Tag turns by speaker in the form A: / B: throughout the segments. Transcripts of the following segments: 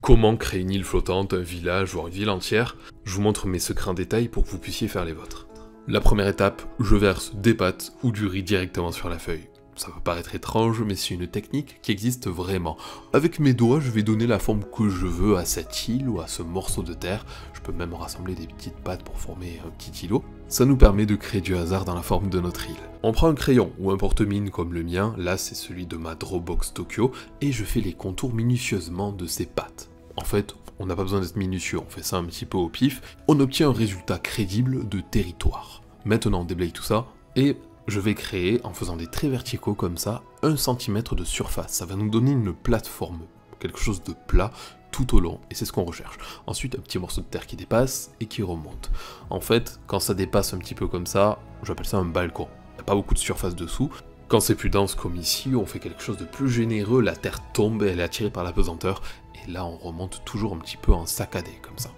A: Comment créer une île flottante, un village, voire une ville entière? Je vous montre mes secrets en détail pour que vous puissiez faire les vôtres. La première étape, je verse des pâtes ou du riz directement sur la feuille. Ça peut paraître étrange, mais c'est une technique qui existe vraiment. Avec mes doigts, je vais donner la forme que je veux à cette île ou à ce morceau de terre. Je peux même rassembler des petites pâtes pour former un petit îlot. Ça nous permet de créer du hasard dans la forme de notre île. On prend un crayon ou un porte-mine comme le mien, là c'est celui de ma Dropbox Tokyo, et je fais les contours minutieusement de ces pâtes. En fait, on n'a pas besoin d'être minutieux, on fait ça un petit peu au pif, on obtient un résultat crédible de territoire. Maintenant on déblaye tout ça, et je vais créer, en faisant des traits verticaux comme ça, 1 cm de surface. Ça va nous donner une plateforme, quelque chose de plat tout au long, et c'est ce qu'on recherche. Ensuite, un petit morceau de terre qui dépasse et qui remonte. En fait, quand ça dépasse un petit peu comme ça, j'appelle ça un balcon. Il n'y a pas beaucoup de surface dessous. Quand c'est plus dense comme ici, on fait quelque chose de plus généreux, la terre tombe et elle est attirée par la pesanteur, et là on remonte toujours un petit peu en saccadé, comme ça.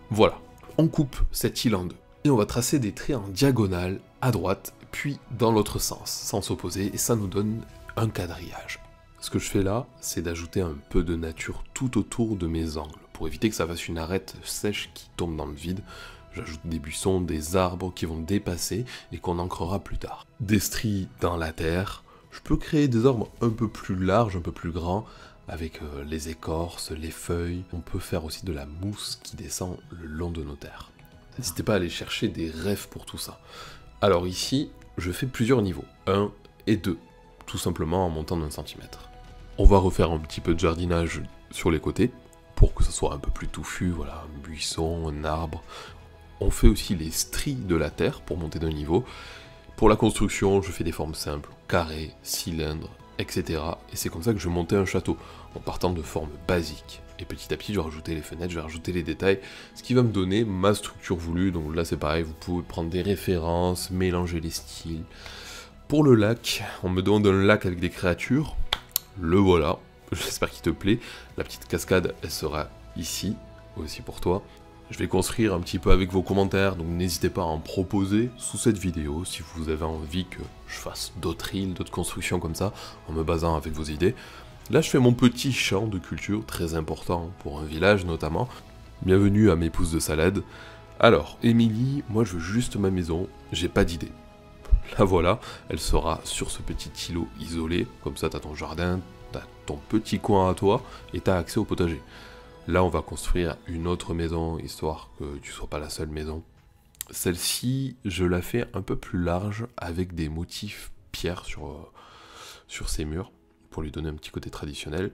A: Voilà, on coupe cette île en deux. Et on va tracer des traits en diagonale, à droite, puis dans l'autre sens opposé, et ça nous donne un quadrillage. Ce que je fais là, c'est d'ajouter un peu de nature tout autour de mes angles, pour éviter que ça fasse une arête sèche qui tombe dans le vide. J'ajoute des buissons, des arbres qui vont dépasser et qu'on ancrera plus tard. Des stries dans la terre, je peux créer des arbres un peu plus larges, un peu plus grands, avec les écorces, les feuilles. On peut faire aussi de la mousse qui descend le long de nos terres. N'hésitez pas à aller chercher des rêves pour tout ça. Alors ici, je fais plusieurs niveaux, 1 et 2, tout simplement en montant d'1 centimètre. On va refaire un petit peu de jardinage sur les côtés, pour que ce soit un peu plus touffu, voilà, un buisson, un arbre. On fait aussi les stries de la terre pour monter d'un niveau. Pour la construction, je fais des formes simples, carrés, cylindres, etc. Et c'est comme ça que je vais monter un château, en partant de formes basiques. Et petit à petit, je vais rajouter les fenêtres, je vais rajouter les détails, ce qui va me donner ma structure voulue. Donc là, c'est pareil, vous pouvez prendre des références, mélanger les styles. Pour le lac, on me demande un lac avec des créatures. Le voilà, j'espère qu'il te plaît. La petite cascade, elle sera ici, aussi pour toi. Je vais construire un petit peu avec vos commentaires, donc n'hésitez pas à en proposer sous cette vidéo si vous avez envie que je fasse d'autres îles, d'autres constructions comme ça, en me basant avec vos idées. Là, je fais mon petit champ de culture, très important pour un village notamment. Bienvenue à mes pousses de salade. Alors, Émilie, moi je veux juste ma maison, j'ai pas d'idée. La voilà, elle sera sur ce petit îlot isolé, comme ça t'as ton jardin, t'as ton petit coin à toi, et t'as accès au potager. Là, on va construire une autre maison, histoire que tu sois pas la seule maison. Celle-ci, je la fais un peu plus large, avec des motifs pierre sur ses murs, pour lui donner un petit côté traditionnel.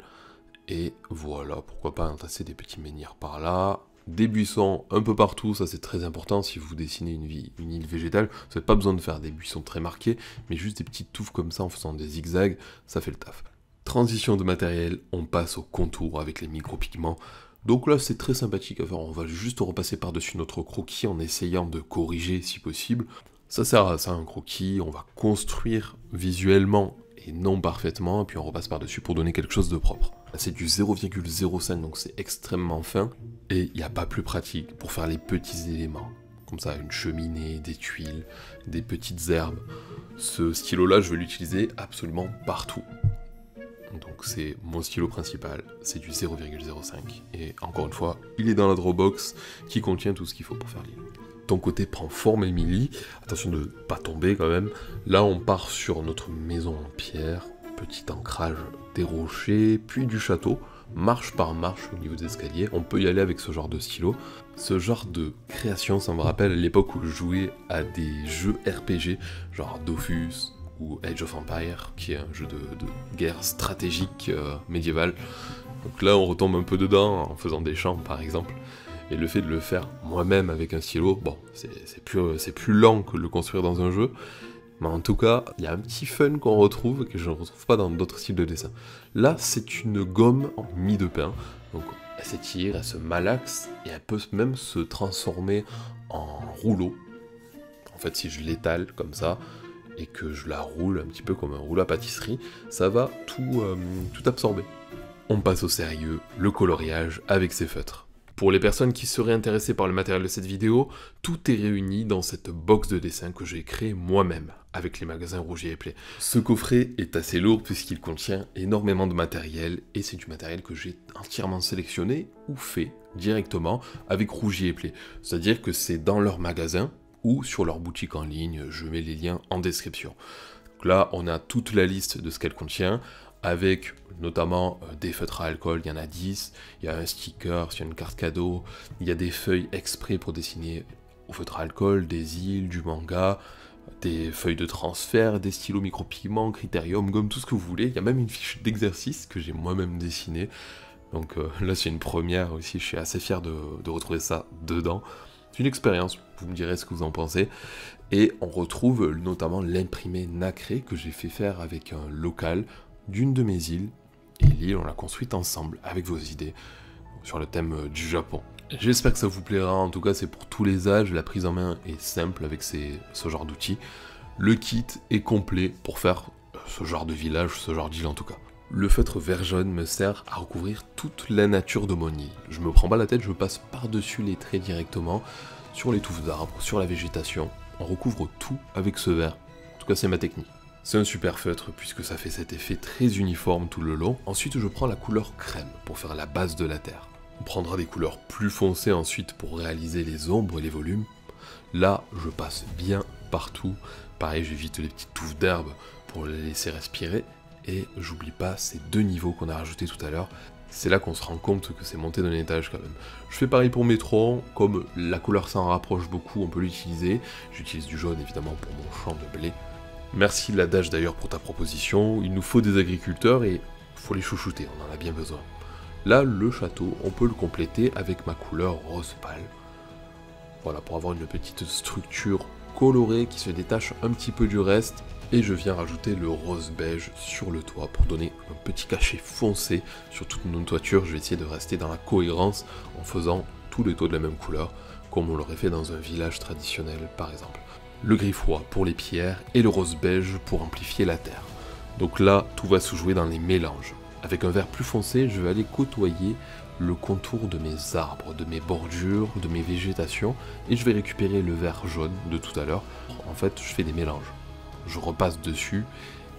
A: Et voilà, pourquoi pas entasser des petits menhirs par là, des buissons un peu partout, ça c'est très important si vous dessinez une île végétale. Vous n'avez pas besoin de faire des buissons très marqués, mais juste des petites touffes comme ça en faisant des zigzags, ça fait le taf. Transition de matériel, on passe au contour avec les micro-pigments. Donc là c'est très sympathique à faire, on va juste repasser par-dessus notre croquis en essayant de corriger si possible. Ça sert à ça un croquis, on va construire visuellement et non parfaitement, et puis on repasse par-dessus pour donner quelque chose de propre. Là c'est du 0,05, donc c'est extrêmement fin, et il n'y a pas plus pratique pour faire les petits éléments. Comme ça, une cheminée, des tuiles, des petites herbes. Ce stylo-là, je vais l'utiliser absolument partout. Donc c'est mon stylo principal, c'est du 0,05. Et encore une fois, il est dans la Dropbox qui contient tout ce qu'il faut pour faire l'île. Ton côté prend forme, Émilie. Attention de ne pas tomber quand même. Là, on part sur notre maison en pierre. Petit ancrage des rochers, puis du château. Marche par marche au niveau des escaliers. On peut y aller avec ce genre de stylo. Ce genre de création, ça me rappelle l'époque où je jouais à des jeux RPG, genre Dofus ou Age of Empires, qui est un jeu de guerre stratégique médiévale. Donc là, on retombe un peu dedans en faisant des champs, par exemple. Et le fait de le faire moi-même avec un stylo, bon, c'est plus lent que de le construire dans un jeu, mais en tout cas, il y a un petit fun qu'on retrouve que je ne retrouve pas dans d'autres styles de dessin. Là, c'est une gomme en mie de pain, donc elle s'étire, elle se malaxe, et elle peut même se transformer en rouleau. En fait, si je l'étale comme ça, et que je la roule un petit peu comme un rouleau à pâtisserie, ça va tout absorber. On passe au sérieux, le coloriage avec ses feutres. Pour les personnes qui seraient intéressées par le matériel de cette vidéo, tout est réuni dans cette box de dessin que j'ai créée moi-même, avec les magasins Rougier et Play. Ce coffret est assez lourd puisqu'il contient énormément de matériel, et c'est du matériel que j'ai entièrement sélectionné ou fait directement avec Rougier et Play. C'est-à-dire que c'est dans leur magasin ou sur leur boutique en ligne, je mets les liens en description. Donc là, on a toute la liste de ce qu'elle contient, avec notamment des feutres à alcool, il y en a 10, il y a un sticker, il y a une carte cadeau, il y a des feuilles exprès pour dessiner au feutre à alcool, des îles, du manga, des feuilles de transfert, des stylos micropigments, critérium, gomme, tout ce que vous voulez. Il y a même une fiche d'exercice que j'ai moi-même dessinée. Donc là c'est une première aussi, je suis assez fier de retrouver ça dedans. C'est une expérience, vous me direz ce que vous en pensez. Et on retrouve notamment l'imprimé nacré que j'ai fait faire avec un local d'une de mes îles, et l'île on l'a construite ensemble avec vos idées sur le thème du Japon. J'espère que ça vous plaira, en tout cas c'est pour tous les âges, la prise en main est simple avec ce genre d'outils. Le kit est complet pour faire ce genre de village, ce genre d'île en tout cas. Le feutre vert jaune me sert à recouvrir toute la nature de mon île. Je me prends pas la tête, je passe par-dessus les traits directement, sur les touffes d'arbres, sur la végétation. On recouvre tout avec ce vert. En tout cas c'est ma technique. C'est un super feutre puisque ça fait cet effet très uniforme tout le long. Ensuite je prends la couleur crème pour faire la base de la terre. On prendra des couleurs plus foncées ensuite pour réaliser les ombres et les volumes. Là je passe bien partout. Pareil j'évite les petites touffes d'herbe pour les laisser respirer. Et j'oublie pas ces deux niveaux qu'on a rajoutés tout à l'heure. C'est là qu'on se rend compte que c'est monté d'un étage quand même. Je fais pareil pour mes troncs, comme la couleur s'en rapproche beaucoup, on peut l'utiliser. J'utilise du jaune évidemment pour mon champ de blé. Merci l'adage d'ailleurs pour ta proposition, il nous faut des agriculteurs et il faut les chouchouter, on en a bien besoin. Là, le château, on peut le compléter avec ma couleur rose pâle. Voilà, pour avoir une petite structure colorée qui se détache un petit peu du reste. Et je viens rajouter le rose beige sur le toit pour donner un petit cachet foncé sur toute nos toitures. Je vais essayer de rester dans la cohérence en faisant tous les toits de la même couleur, comme on l'aurait fait dans un village traditionnel par exemple. Le gris froid pour les pierres et le rose beige pour amplifier la terre. Donc là, tout va se jouer dans les mélanges. Avec un vert plus foncé, je vais aller côtoyer le contour de mes arbres, de mes bordures, de mes végétations, et je vais récupérer le vert jaune de tout à l'heure. En fait, je fais des mélanges. Je repasse dessus,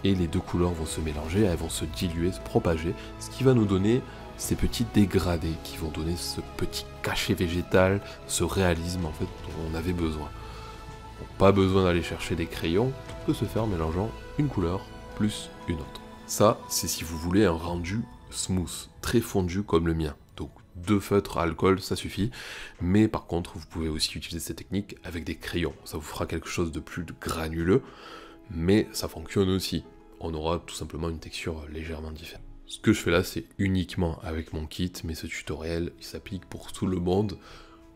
A: et les deux couleurs vont se mélanger, elles vont se diluer, se propager, ce qui va nous donner ces petits dégradés, qui vont donner ce petit cachet végétal, ce réalisme en fait dont on avait besoin. Donc, pas besoin d'aller chercher des crayons, tout peut se faire en mélangeant une couleur plus une autre. Ça, c'est si vous voulez un rendu smooth, très fondu comme le mien. Donc 2 feutres à alcool, ça suffit. Mais par contre, vous pouvez aussi utiliser cette technique avec des crayons. Ça vous fera quelque chose de plus granuleux, mais ça fonctionne aussi. On aura tout simplement une texture légèrement différente. Ce que je fais là, c'est uniquement avec mon kit, mais ce tutoriel, il s'applique pour tout le monde.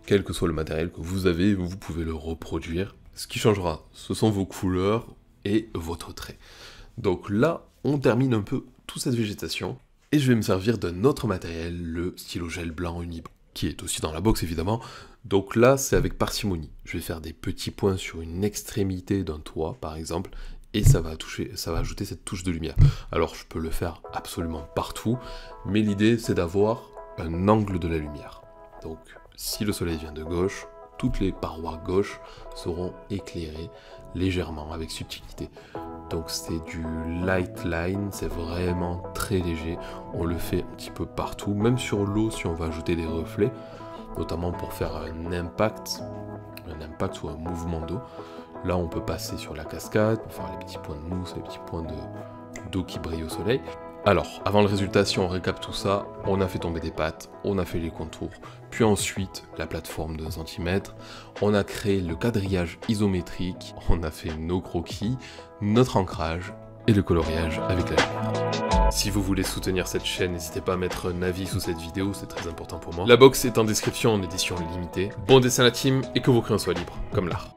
A: Quel que soit le matériel que vous avez, vous pouvez le reproduire. Ce qui changera, ce sont vos couleurs et votre trait. Donc là, on termine un peu toute cette végétation. Et je vais me servir d'un autre matériel, le stylo gel blanc Unibank, qui est aussi dans la box évidemment. Donc là, c'est avec parcimonie. Je vais faire des petits points sur une extrémité d'un toit, par exemple, et ça va ajouter cette touche de lumière. Alors, je peux le faire absolument partout, mais l'idée, c'est d'avoir un angle de la lumière. Donc, si le soleil vient de gauche, toutes les parois gauches seront éclairées légèrement, avec subtilité. Donc c'est du light line, c'est vraiment très léger. On le fait un petit peu partout, même sur l'eau si on va ajouter des reflets, notamment pour faire un impact ou un mouvement d'eau. Là on peut passer sur la cascade, pour faire les petits points de mousse, les petits points d'eau qui brillent au soleil. Alors, avant le résultat, si on récap tout ça, on a fait tomber des pattes, on a fait les contours, puis ensuite la plateforme de 1 cm, on a créé le quadrillage isométrique, on a fait nos croquis, notre ancrage et le coloriage avec la lumière. Si vous voulez soutenir cette chaîne, n'hésitez pas à mettre un avis sous cette vidéo, c'est très important pour moi. La box est en description en édition limitée. Bon dessin à la team et que vos crayons soient libres, comme l'art.